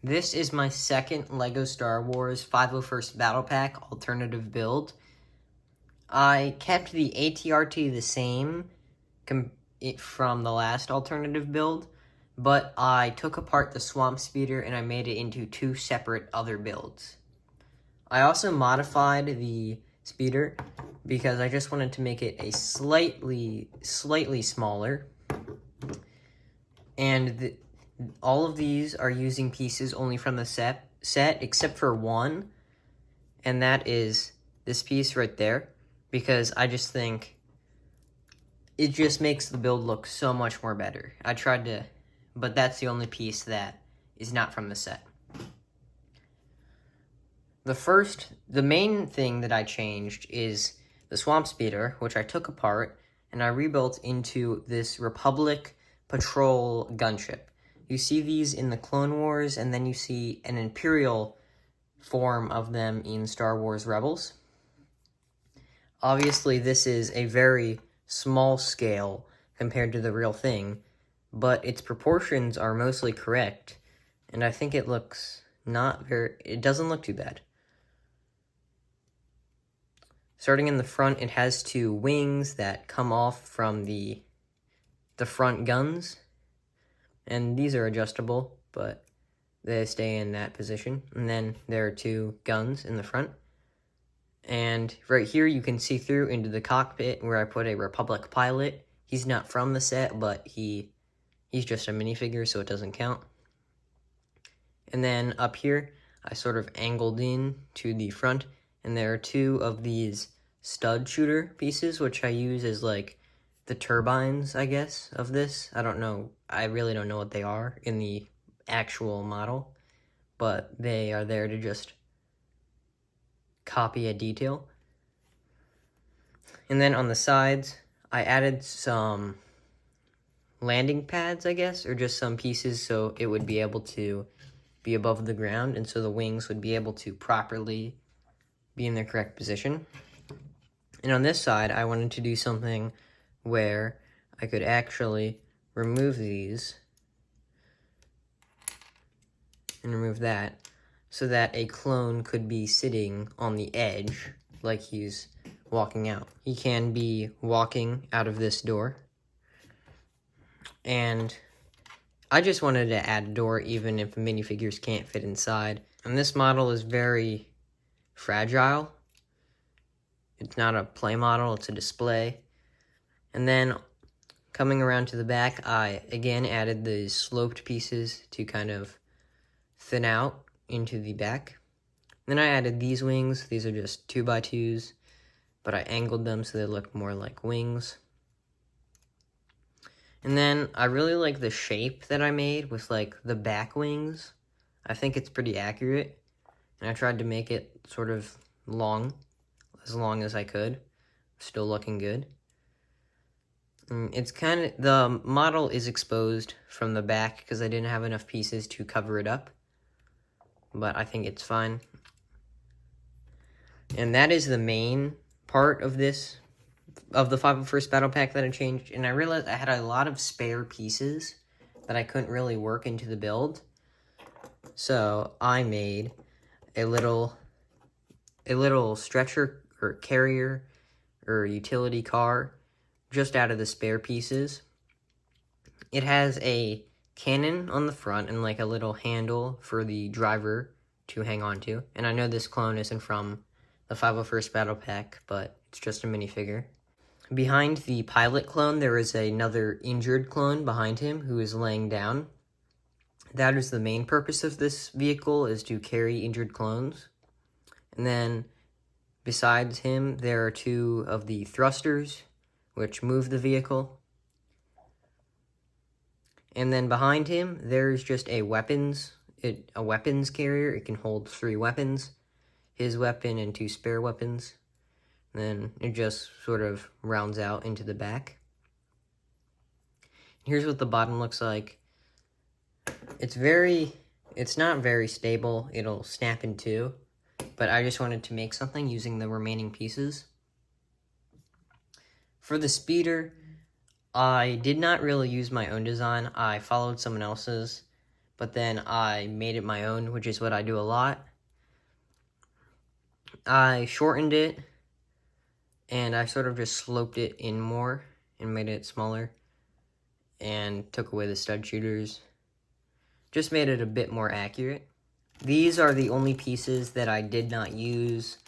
This is my second LEGO Star Wars 501st Battle Pack alternative build. I kept the ATRT the same from the last alternative build, but I took apart the Swamp Speeder and I made it into two separate other builds. I also modified the speeder because I just wanted to make it a slightly smaller. And all of these are using pieces only from the set except for one, and that is this piece right there, because I just think it just makes the build look so much more better. I tried to, but that's the only piece that is not from the set. The main thing that I changed is the Swamp Speeder, which I took apart and I rebuilt into this Republic Patrol gunship. You see these in the Clone Wars, and then you see an Imperial form of them in Star Wars Rebels. Obviously, this is a very small scale compared to the real thing, but its proportions are mostly correct, and I think it looks it doesn't look too bad. Starting in the front, it has two wings that come off from the front guns, and these are adjustable, but they stay in that position. And then there are two guns in the front. And right here you can see through into the cockpit where I put a Republic pilot. He's not from the set, but he's just a minifigure, so it doesn't count. And then up here, I sort of angled in to the front, and there are two of these stud shooter pieces, which I use as like the turbines, I guess, of this. I don't know. I really don't know what they are in the actual model, but they are there to just copy a detail. And then on the sides, I added some landing pads, I guess, or just some pieces so it would be able to be above the ground, and so the wings would be able to properly be in their correct position. And on this side, I wanted to do something where I could actually remove these and remove that so that a clone could be sitting on the edge like he's walking out. He can be walking out of this door. And I just wanted to add a door even if minifigures can't fit inside. And this model is very fragile. It's not a play model, it's a display. And then coming around to the back, I again added the sloped pieces to kind of thin out into the back. Then I added these wings. These are just 2x2s, but I angled them so they look more like wings. And then I really like the shape that I made with like the back wings. I think it's pretty accurate, and I tried to make it sort of as long as I could. Still looking good. It's the model is exposed from the back because I didn't have enough pieces to cover it up, but I think it's fine. And that is the main part of the 501st Battle Pack that I changed, and I realized I had a lot of spare pieces that I couldn't really work into the build, so I made a little stretcher or carrier or utility car just out of the spare pieces. It has a cannon on the front and like a little handle for the driver to hang on to. And I know this clone isn't from the 501st Battle Pack, but it's just a minifigure. Behind the pilot clone, there is another injured clone behind him who is laying down. That is the main purpose of this vehicle, is to carry injured clones. And then besides him, there are two of the thrusters, which move the vehicle. And then behind him, there's just a weapons carrier. It can hold 3 weapons, his weapon and 2 spare weapons. And then it just sort of rounds out into the back. Here's what the bottom looks like. It's not very stable. It'll snap in two, but I just wanted to make something using the remaining pieces. For the speeder, I did not really use my own design. I followed someone else's, but then I made it my own, which is what I do a lot. I shortened it, and I sort of just sloped it in more and made it smaller, and took away the stud shooters. Just made it a bit more accurate. These are the only pieces that I did not use.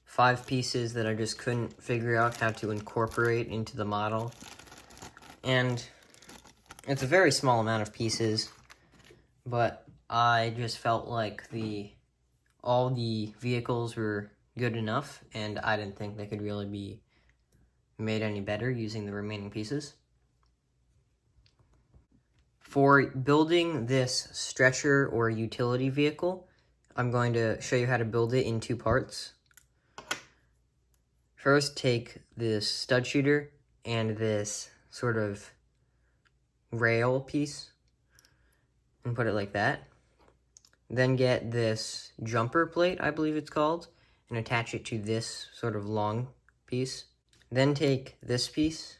5 pieces that I just couldn't figure out how to incorporate into the model. And it's a very small amount of pieces, but I just felt like all the vehicles were good enough, and I didn't think they could really be made any better using the remaining pieces. For building this stretcher or utility vehicle, I'm going to show you how to build it in 2 parts. First, take this stud shooter and this sort of rail piece and put it like that. Then get this jumper plate, I believe it's called, and attach it to this sort of long piece. Then take this piece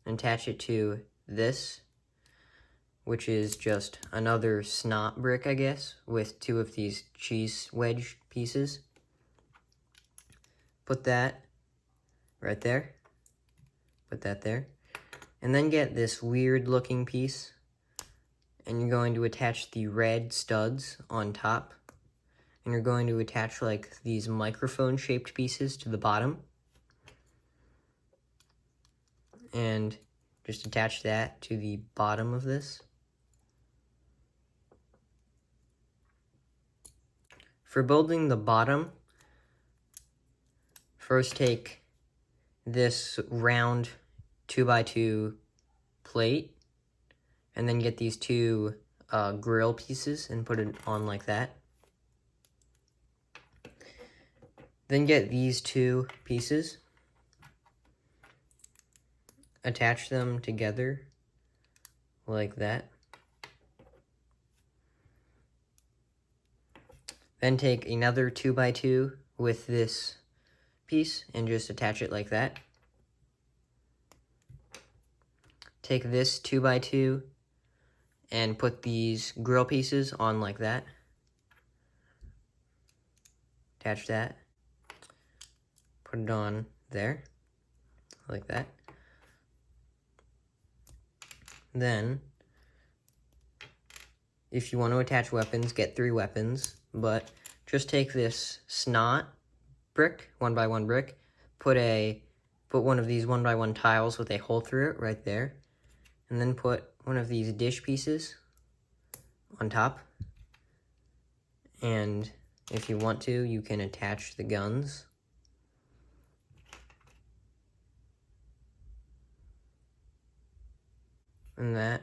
and attach it to this, which is just another snot brick, I guess, with 2 of these cheese wedge pieces. Put that right there. Put that there. And then get this weird looking piece, and you're going to attach the red studs on top. And you're going to attach like these microphone shaped pieces to the bottom. And just attach that to the bottom of this. For building the bottom, first take this round 2x2 plate, and then get these 2 grill pieces and put it on like that. Then get these 2 pieces, attach them together like that. Then take another 2x2 with this piece and just attach it like that. Take this 2x2 and put these grill pieces on like that. Attach that. Put it on there, like that. Then, if you want to attach weapons, get 3 weapons, but just take this snot brick, 1x1 brick, put one of these 1x1 tiles with a hole through it right there, and then put one of these dish pieces on top. And if you want to, you can attach the guns. And that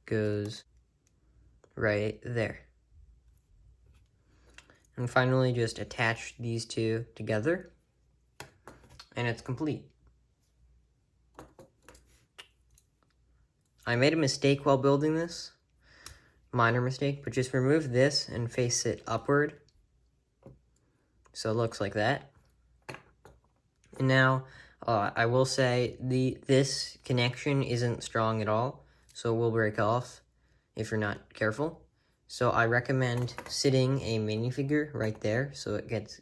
goes right there. And finally, just attach these 2 together, and it's complete. I made a mistake while building this, minor mistake, but just remove this and face it upward, so it looks like that. And now, I will say, this connection isn't strong at all, so it will break off if you're not careful. So I recommend sitting a minifigure right there so it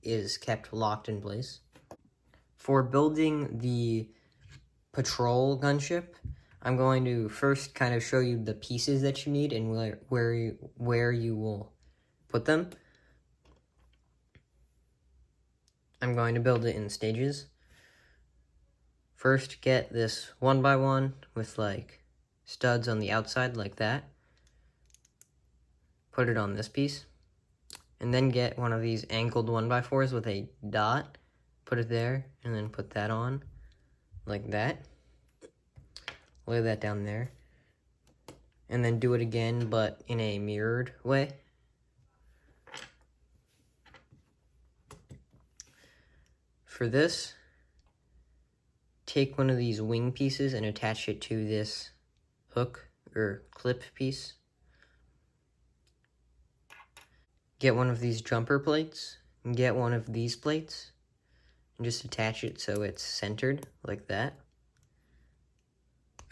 is kept locked in place. For building the patrol gunship, I'm going to first kind of show you the pieces that you need and where you will put them. I'm going to build it in stages. First, get this 1x1 with like studs on the outside like that. Put it on this piece. And then get one of these angled 1x4s with a dot. Put it there, and then put that on like that. Lay that down there. And then do it again, but in a mirrored way. For this, take one of these wing pieces and attach it to this hook or clip piece. Get one of these jumper plates, and get one of these plates, and just attach it so it's centered like that.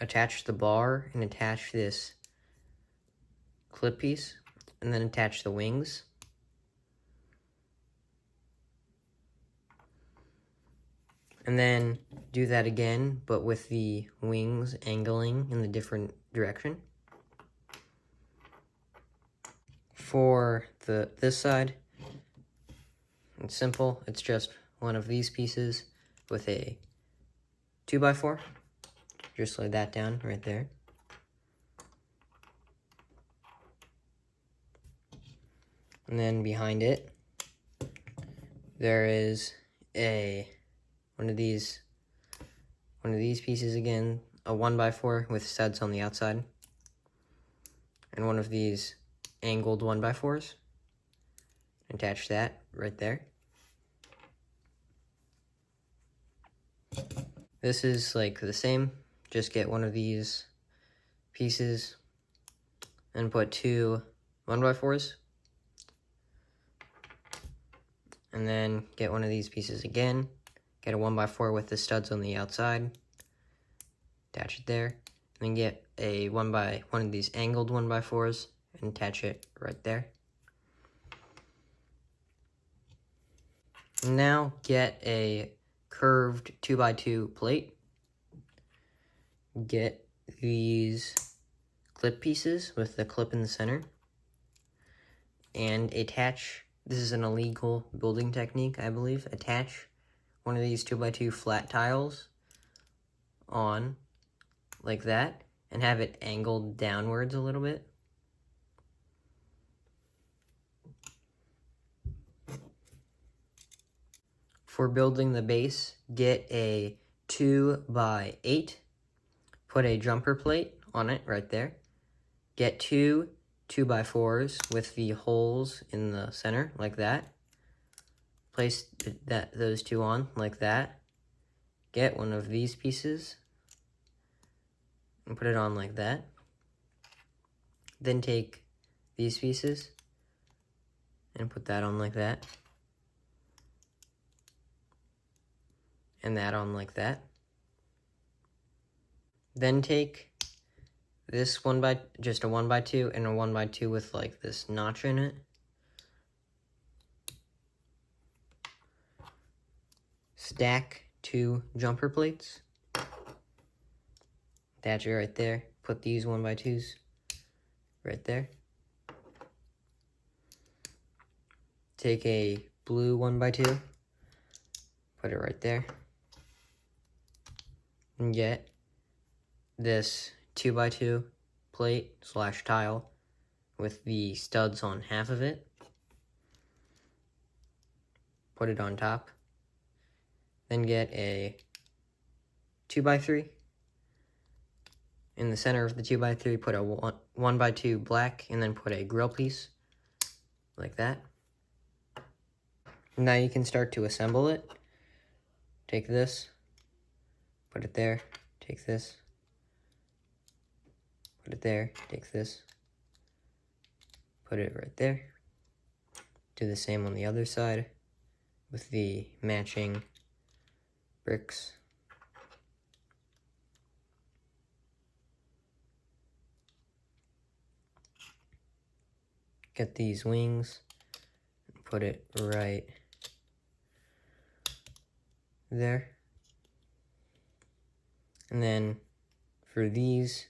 attach the bar and attach this clip piece, and then attach the wings. And then do that again, but with the wings angling in the different direction. For this side, it's simple. It's just one of these pieces with a 2x4. Just lay that down right there. And then behind it, there is one of these pieces again, a 1x4 with studs on the outside, and one of these angled 1x4s. Attach that right there. This is like the same, just get one of these pieces and put two 1x4s, and then get one of these pieces again, get a 1x4 with the studs on the outside, attach it there, and then get one of these angled 1x4s and attach it right there. Now get a curved 2x2 plate. Get these clip pieces with the clip in the center and attach, this is an illegal building technique, I believe, attach one of these 2x2 flat tiles on like that and have it angled downwards a little bit. For building the base, get a 2x8, put a jumper plate on it right there. Get two 2x4s with the holes in the center like that. Place those two on like that. Get one of these pieces and put it on like that. Then take these pieces and put that on like that. And that on like that. Then take this just a 1x2 and a 1x2 with like this notch in it. Stack two jumper plates. Attach it right there. Put these 1x2s right there. Take a blue 1x2. Put it right there. And get this 2x2 plate / tile with the studs on half of it. Put it on top. Then get a 2x3. In the center of the 2x3, put a 1x2 black, and then put a grill piece like that. Now you can start to assemble it. Take this, put it there, take this, put it there, take this, put it right there. Do the same on the other side with the matching bricks. Get these wings, put it right there. And then for these,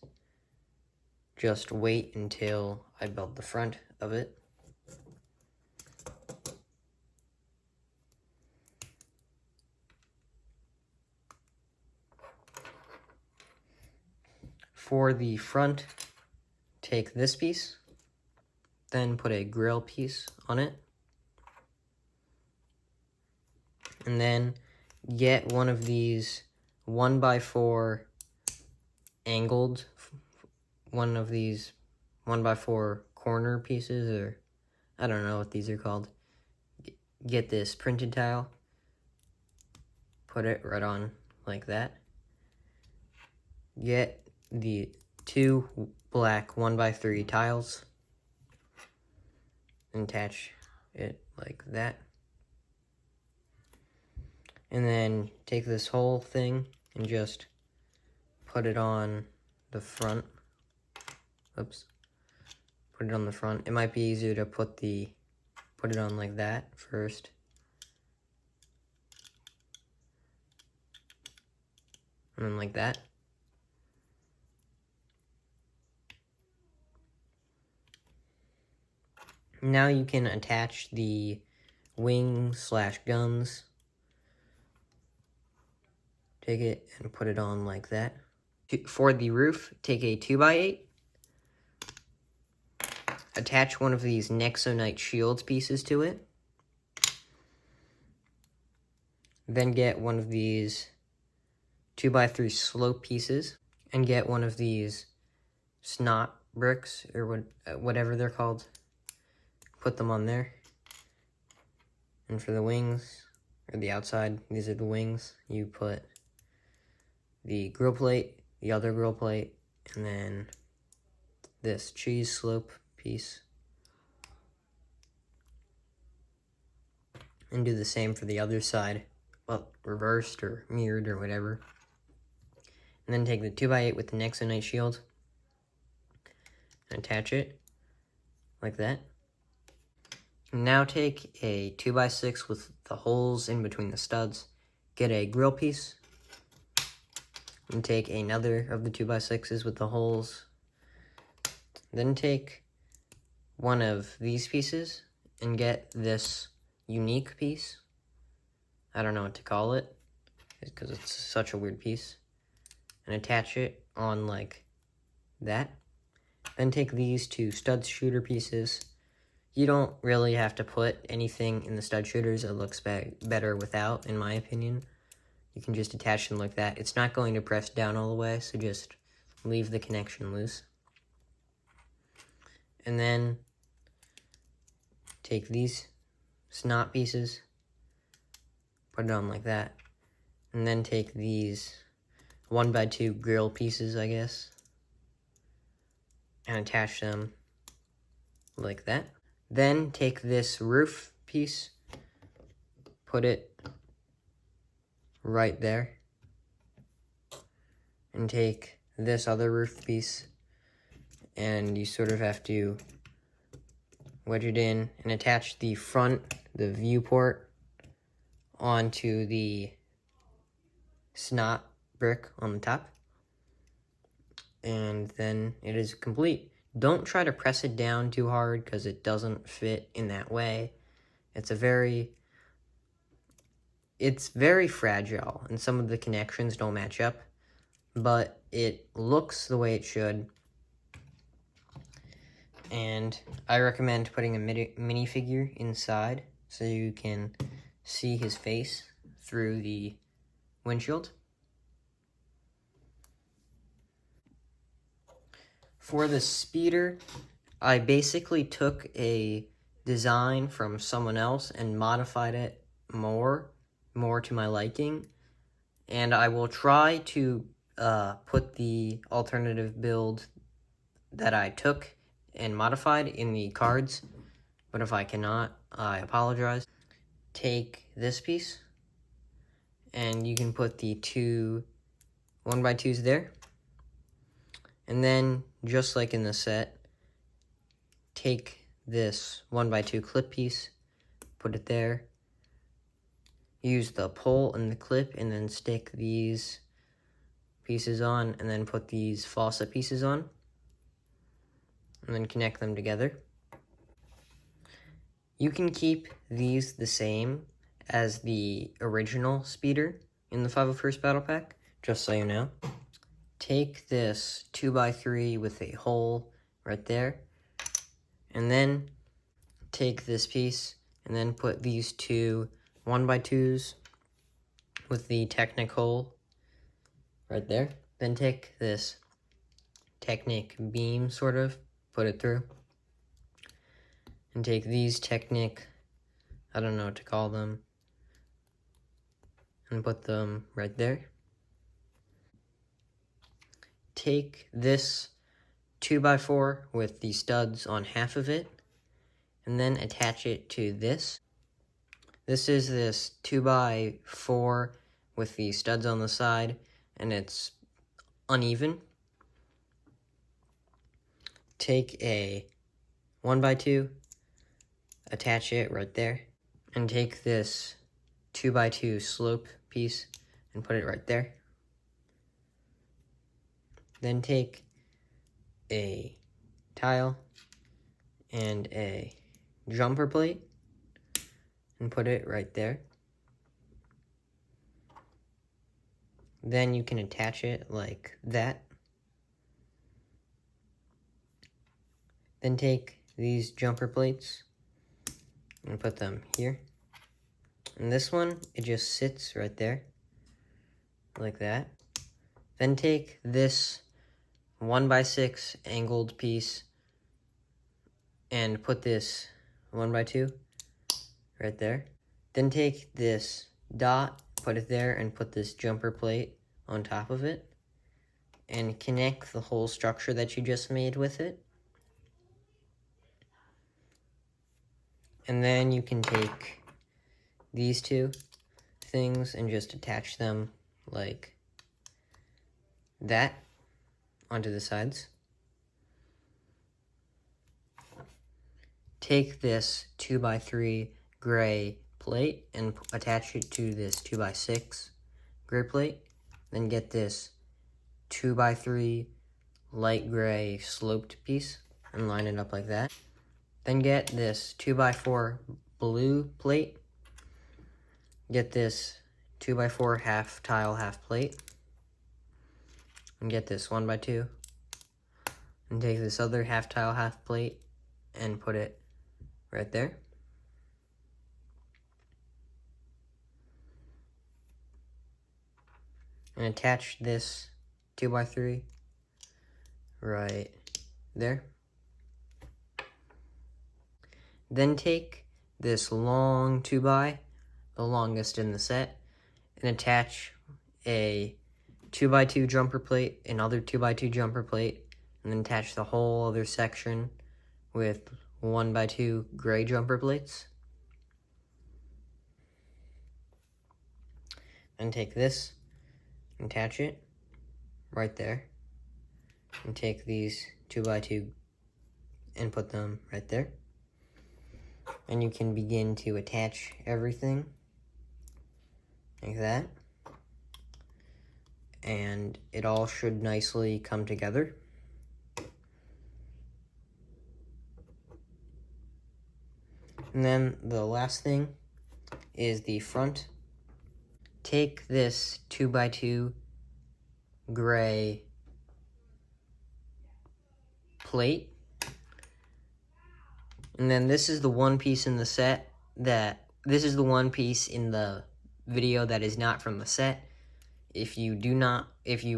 just wait until I build the front of it. For the front, take this piece, then put a grill piece on it. And then get one of these 1x4 angled, one of these 1x4 corner pieces, or I don't know what these are called. Get this printed tile, put it right on like that. Get the two black 1x3 tiles and attach it like that. And then take this whole thing and just put it on the front. Oops. Put it on the front. It might be easier to put it on like that first. And then like that. Now you can attach the wings/guns. Take it and put it on like that. For the roof, take a 2x8. Attach one of these Nexonite shields pieces to it. Then get one of these 2x3 slope pieces. And get one of these snot bricks, or whatever they're called. Put them on there. And for the wings, or the outside, these are the wings, you put the grill plate, the other grill plate, and then this cheese slope piece. And do the same for the other side, well, reversed or mirrored or whatever. And then take the 2x8 with the Nexonite shield and attach it like that. Now take a 2x6 with the holes in between the studs, get a grill piece, and take another of the 2x6s with the holes. Then take one of these pieces and get this unique piece. I don't know what to call it, because it's such a weird piece. And attach it on like that. Then take these two stud shooter pieces. You don't really have to put anything in the stud shooters. It looks better without, in my opinion. You can just attach them like that. It's not going to press down all the way, so just leave the connection loose. And then take these snot pieces, put it on like that, and then take these 1x2 grill pieces, I guess, and attach them like that. Then take this roof piece, put it right there, and take this other roof piece, and you sort of have to wedge it in and attach the front, the viewport, onto the snot brick on the top, and then it is complete. Don't try to press it down too hard because it doesn't fit in that way. It's very fragile, and some of the connections don't match up, but it looks the way it should. And I recommend putting a minifigure inside so you can see his face through the windshield. For the speeder, I basically took a design from someone else and modified it more to my liking. And I will try to put the alternative build that I took and modified in the cards. But if I cannot, I apologize. Take this piece, and you can put the two 1x2s there. And then, just like in the set, take this 1x2 clip piece, put it there, use the pull and the clip, and then stick these pieces on, and then put these faucet pieces on, and then connect them together. You can keep these the same as the original speeder in the 501st Battle Pack, just so you know. Take this 2x3 with a hole right there, and then take this piece and then put these two 1x2s with the Technic hole right there. Then take this Technic beam, sort of, put it through, and take these Technic, I don't know what to call them, and put them right there. Take this 2x4 with the studs on half of it, and then attach it to this. This is this 2x4 with the studs on the side, and it's uneven. take a 1x2, attach it right there, and take this 2x2 slope piece and put it right there. Then take a tile and a jumper plate and put it right there. Then you can attach it like that. Then take these jumper plates and put them here. And this one, it just sits right there, like that. Then take this 1x6 angled piece and put this 1x2 right there. Then take this dot, put it there, and put this jumper plate on top of it, and connect the whole structure that you just made with it. And then you can take these two things and just attach them like that onto the sides. Take this 2x3 gray plate and attach it to this 2x6 gray plate. Then get this 2x3 light gray sloped piece and line it up like that. Then get this 2x4 blue plate. Get this 2x4 half tile, half plate. And get this 1x2. And take this other half tile, half plate and put it right there. And attach this 2x3 right there. Then take this long 2x, the longest in the set, and attach a 2x2 jumper plate, another 2x2 jumper plate, and then attach the whole other section with 1x2 gray jumper plates. Then take this, attach it right there, and take these 2x2 and put them right there. And you can begin to attach everything like that. And it all should nicely come together. And then the last thing is the front. Take this 2x2 gray plate. And then this is the one piece in the set this is the one piece in the video that is not from the set. If you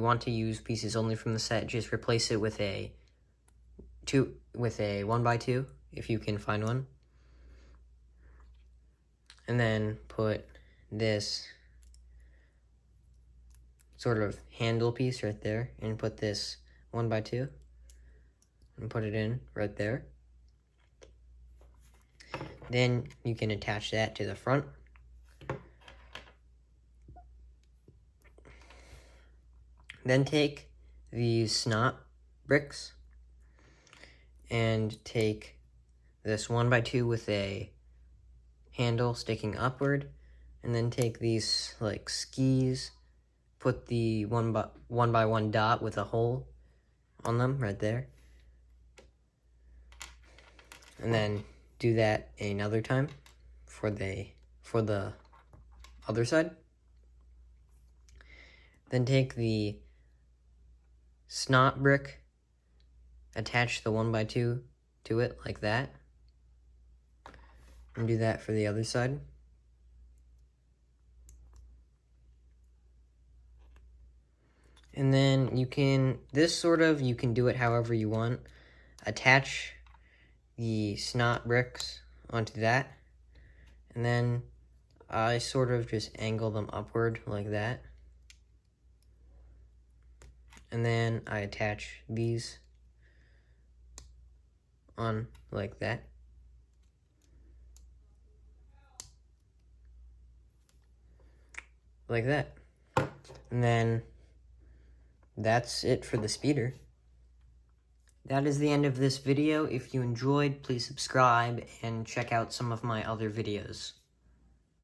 want to use pieces only from the set, just replace it with a 1x2 if you can find one. And then put this sort of handle piece right there and put this 1x2 and put it in right there. Then you can attach that to the front. Then take these snot bricks and take this 1x2 with a handle sticking upward, and then take these like skis, put the 1x1 dot with a hole on them right there, and then do that another time for the other side. Then take the snot brick, attach the 1x2 to it like that, and do that for the other side. And then you can do it however you want. Attach the snot bricks onto that, and then I sort of just angle them upward like that. And then I attach these on like that. Like that. And then that's it for the speeder. That is the end of this video. If you enjoyed, please subscribe and check out some of my other videos.